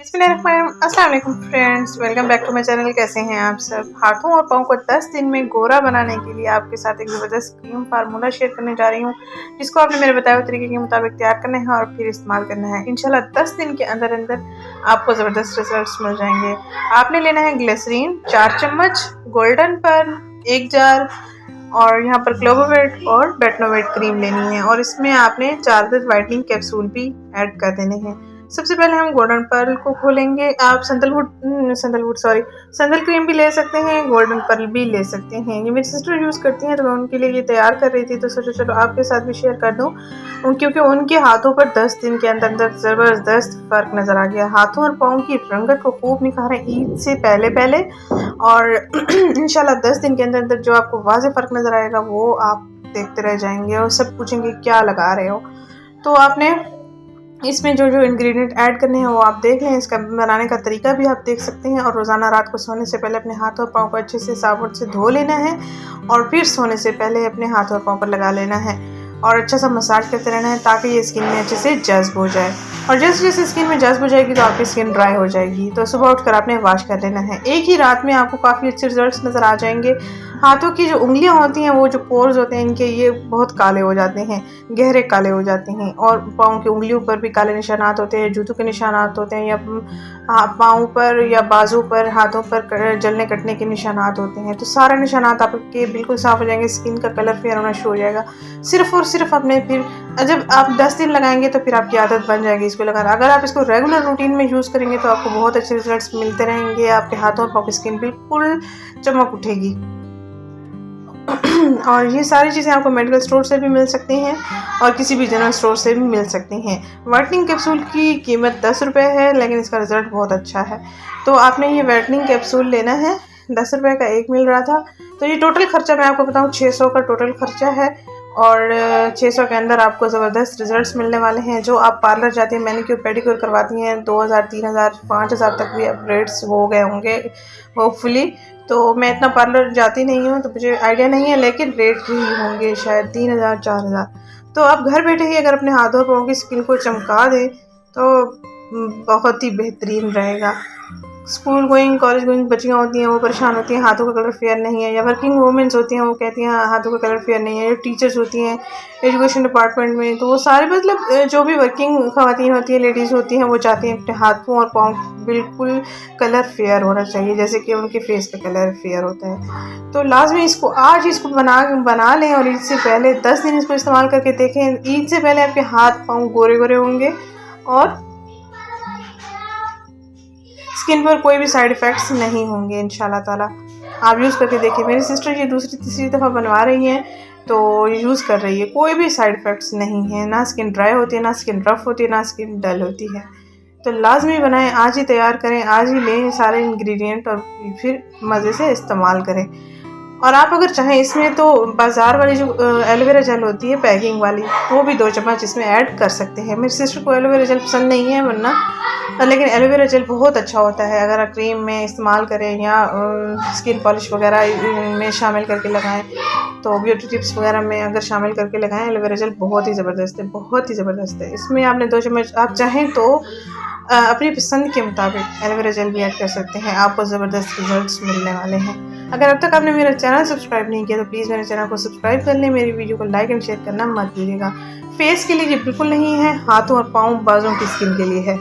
अस्सलाम वालेकुम friends, welcome back to my channel. कैसे हैं आप सब। हाथों और पाँव को 10 दिन में गोरा बनाने के लिए आपके साथ एक ज़बरदस्त क्रीम फार्मूला शेयर करने जा रही हूँ, जिसको आपने मेरे बताए हुए तरीके के मुताबिक तैयार करना है और फिर इस्तेमाल करना है। इंशाल्लाह 10 दिन के अंदर अंदर आपको ज़बरदस्त रिजल्ट्स मिल जाएंगे। आपने लेना है ग्लिसरीन 4 चम्मच, गोल्डन पर्ल 1 जार और यहाँ पर क्लोवोवेट और बेटनोवेट क्रीम लेनी है और इसमें आपने 4 वाइटनिंग कैप्सूल भी ऐड कर देने हैं। सबसे पहले हम गोल्डन पर्ल को खोलेंगे। आप संदल क्रीम भी ले सकते हैं, गोल्डन पर्ल भी ले सकते हैं। ये मेरी सिस्टर यूज़ करती हैं तो मैं उनके लिए ये तैयार कर रही थी, तो सोचा चलो आपके साथ भी शेयर कर दूं, क्योंकि उनके हाथों पर 10 दिन के अंदर अंदर ज़बरदस्त फ़र्क नज़र आ गया। हाथों और पाँव की रंगत को खूब निखारा ईद से पहले पहले और इंशाल्लाह 10 दिन के अंदर अंदर जो आपको वाज़ेह फ़र्क नज़र आएगा वो आप देखते रह जाएंगे और सब पूछेंगे क्या लगा रहे हो। तो आपने इसमें जो जो इंग्रेडिएंट ऐड करने हैं वो आप देख लें। इसका बनाने का तरीका भी आप देख सकते हैं और रोज़ाना रात को सोने से पहले अपने हाथ और पाँव को अच्छे से साबुन से धो लेना है और फिर सोने से पहले अपने हाथ और पाँव पर लगा लेना है और अच्छा सा मसाज करते रहना है ताकि ये स्किन में अच्छे से जज्ब हो जाए। और जैसे जैसे स्किन में जज्ब हो जाएगी तो आपकी स्किन ड्राई हो जाएगी, तो सुबह उठकर आपने वॉश कर लेना है। एक ही रात में आपको काफ़ी अच्छे रिजल्ट्स नज़र आ जाएंगे। हाथों की जो उंगलियां होती हैं, वो जो पोर्स होते हैं इनके, ये बहुत काले हो जाते हैं, गहरे काले हो जाते हैं और पाँव की उंगलियों पर भी काले निशानात होते हैं, जूतों के निशानात होते हैं, या पाँव पर या बाजू पर हाथों पर जलने कटने के निशानात होते हैं। तो सारे निशानात आपके बिल्कुल साफ हो जाएंगे, स्किन का कलर फेयर होना शुरू हो जाएगा। सिर्फ और सिर्फ अपने फिर जब आप 10 दिन लगाएंगे तो फिर आपकी आदत बन जाएगी इसको लगाना। अगर आप इसको रेगुलर रूटीन में यूज़ करेंगे तो आपको बहुत अच्छे रिजल्ट्स मिलते रहेंगे। आपके हाथों और पाँव की स्किन बिल्कुल चमक उठेगी। और ये सारी चीज़ें आपको मेडिकल स्टोर से भी मिल सकती हैं और किसी भी जनरल स्टोर से भी मिल सकती हैं। वाइटनिंग कैप्सूल की कीमत 10 रुपये है, लेकिन इसका रिज़ल्ट बहुत अच्छा है। तो आपने ये वाइटनिंग कैप्सूल लेना है, 10 रुपये का एक मिल रहा था। तो ये टोटल खर्चा मैं आपको बताऊँ 600 का टोटल खर्चा है और 600 के अंदर आपको ज़बरदस्त रिजल्ट्स मिलने वाले हैं। जो आप पार्लर जाती हैं, मैनिक्योर पेडिक्योर करवाती हैं, 2000 3000 5000 तक भी अपग्रेड्स हो गए होंगे होपफुली। तो मैं इतना पार्लर जाती नहीं हूँ तो मुझे आइडिया नहीं है, लेकिन रेट ही होंगे शायद 3000 4000। तो आप घर बैठे ही अगर अपने हाथों पाँव की स्किन को चमका दें तो बहुत ही बेहतरीन रहेगा। स्कूल गोइंग कॉलेज गोइंग बच्चियाँ होती हैं वो परेशान होती हैं हाथों का कलर फेयर नहीं है, या वर्किंग वूमेंस होती हैं वो कहती हैं हाथों का कलर फेयर नहीं है, या टीचर्स होती हैं एजुकेशन डिपार्टमेंट में, तो वो सारे मतलब जो भी वर्किंग ख़वातीन होती हैं, लेडीज़ होती हैं, वो चाहती हैं अपने हाथों और पाँव बिल्कुल कलर फेयर होना चाहिए जैसे कि उनके फेस का कलर फेयर होता है। तो लाजमी इसको आज इसको बना लें और ईद से पहले 10 दिन इसको इस्तेमाल करके देखें। ईद से पहले आपके हाथ पाँव गोरे गोरे होंगे और स्किन पर कोई भी साइड इफ़ेक्ट्स नहीं होंगे इंशाल्लाह ताला। आप यूज़ करके देखिए। मेरी सिस्टर ये दूसरी तीसरी दफ़ा बनवा रही हैं तो यूज़ कर रही है, कोई भी साइड इफ़ेक्ट्स नहीं है, ना स्किन ड्राई होती है, ना स्किन रफ़ होती है, ना स्किन डल होती है। तो लाजमी बनाएं, आज ही तैयार करें, आज ही लें सारे इंग्रेडिएंट और फिर मज़े से इस्तेमाल करें। और आप अगर चाहें इसमें तो बाज़ार वाली जो एलोवेरा जेल होती है पैकिंग वाली, वो भी 2 चम्मच इसमें ऐड कर सकते हैं। मेरी सिस्टर को एलोवेरा जेल पसंद नहीं है वरना, लेकिन एलोवेरा जेल बहुत अच्छा होता है। अगर आप क्रीम में इस्तेमाल करें या स्किन पॉलिश वगैरह में शामिल करके लगाएं, तो ब्यूटी टिप्स वगैरह में अगर शामिल करके लगाएं, एलोवेरा जेल बहुत ही ज़बरदस्त है, बहुत ही ज़बरदस्त है। इसमें आपने 2 चम्मच, आप चाहें तो अपनी पसंद के मुताबिक एलोवेरा जेल भी ऐड कर सकते हैं। आपको ज़बरदस्त रिजल्ट्स मिलने वाले हैं। अगर अब तक आपने मेरा चैनल सब्सक्राइब नहीं किया तो प्लीज़ मेरे चैनल को सब्सक्राइब कर लें, मेरी वीडियो को लाइक एंड शेयर करना मत भूलिएगा। फेस के लिए ये बिल्कुल नहीं है, हाथों और पाँव बाजों की स्किन के लिए है।